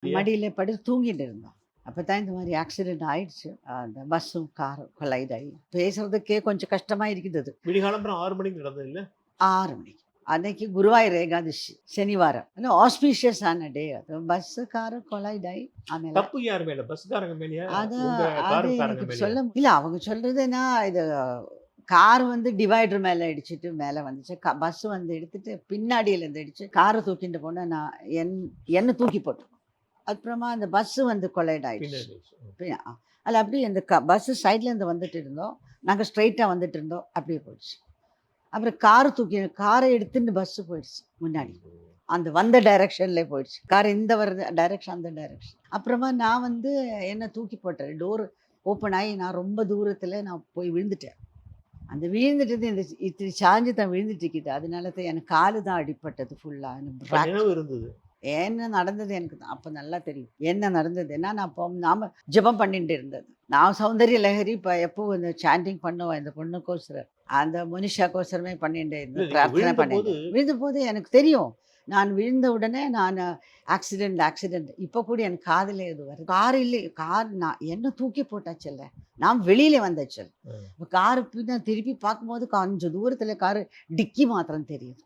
மடியில் படுத்து தூங்கிட்டு இருந்தோம். அப்போ தான் இந்த மாதிரி ஆக்சிடென்ட் ஆயிடுச்சு. அந்த பஸ்ஸும் காரும் கொலைட் ஆகி பேசுறதுக்கே கொஞ்சம் கஷ்டமாக இருக்குது. அது விடிகாலம்பரம் 6 மணிக்கு நடந்தது இல்ல? 6 மணிக்கு அன்னைக்கு குருவாயூர் ஏகாதசி சனிவாரம். இன்னும் ஆஸ்பீஷியஸான டே அது. பஸ்ஸு காரு கொலைட் ஆகி ஆಮೇಲೆ தப்பு யார் மேல? பஸ்காரங்க மேலயா? அது உங்க அது காருக்காரங்க எனக்கு மேலயா? சொல்ல இல்ல அவங்க சொல்றதுன்னா இது கார் வந்து டிவைடர் மேலே இடிச்சிட்டு மேலே வந்துச்சு. பஸ் வந்து எடுத்துட்டு பின்னாடியிலேருந்து இடிச்சு காரை தூக்கிட்டு போனால் நான் என்ன தூக்கி போட்டோம். அப்புறமா அந்த பஸ்ஸு வந்து கொலைட் ஆயிடுச்சு. பின்னாடி. அதில் அப்படியே அந்த பஸ்ஸு சைட்லேருந்து வந்துட்டு இருந்தோம். நாங்கள் ஸ்ட்ரைட்டாக வந்துட்டு இருந்தோம். அப்படியே போயிடுச்சு. அப்புறம் காரை எடுத்துட்டு பஸ்ஸு போயிடுச்சு முன்னாடி. அந்த வந்த டைரக்ஷன்லேயே போயிடுச்சு. கார் இந்த வர டைரக்ஷன் அந்த டைரக்ஷன். அப்புறமா நான் வந்து என்ன தூக்கி போட்டேன். டோர் ஓப்பன் ஆகி நான் ரொம்ப தூரத்தில் நான் போய் விழுந்துட்டேன். அந்த விழுந்துட்டது இந்த இத்திரி சாஞ்சு தான் விழுந்துட்டு இருக்குது. அதனால தான் எனக்கு காலு தான் அடிப்பட்டது ஃபுல்லாக. நினைவு இருந்தது. என்ன நடந்தது எனக்கு தான் அப்போ நல்லா தெரியும். என்ன நடந்ததுன்னா நான் அப்போ நாம ஜெபம் பண்ணிட்டு இருந்தது. நான் சௌந்தரிய லஹரி இப்போ எப்போ இந்த சாண்டிங் பண்ணுவோம் இந்த பொண்ணுக்கோசரம் அந்த மனுஷாக்கோசரமே பண்ணிட்டு இல்ல, இருந்தேன். நீங்க பிரார்த்தனை விழுந்தபோது பண்ணிட்டு விழுந்தபோது எனக்கு தெரியும். நான் விழுந்த உடனே நான் ஆக்சிடென்ட் இப்போ கூட எனக்கு காதில் இது வருது. கார் இல்லை கார் நான் என்ன தூக்கி போட்டாச்சல்ல. நான் வெளியில வந்தாச்சல். காரு பின்ன திருப்பி பார்க்கும்போது கொஞ்சம் தூரத்தில் காரு டிக்கி மாத்திரம் தெரியுது.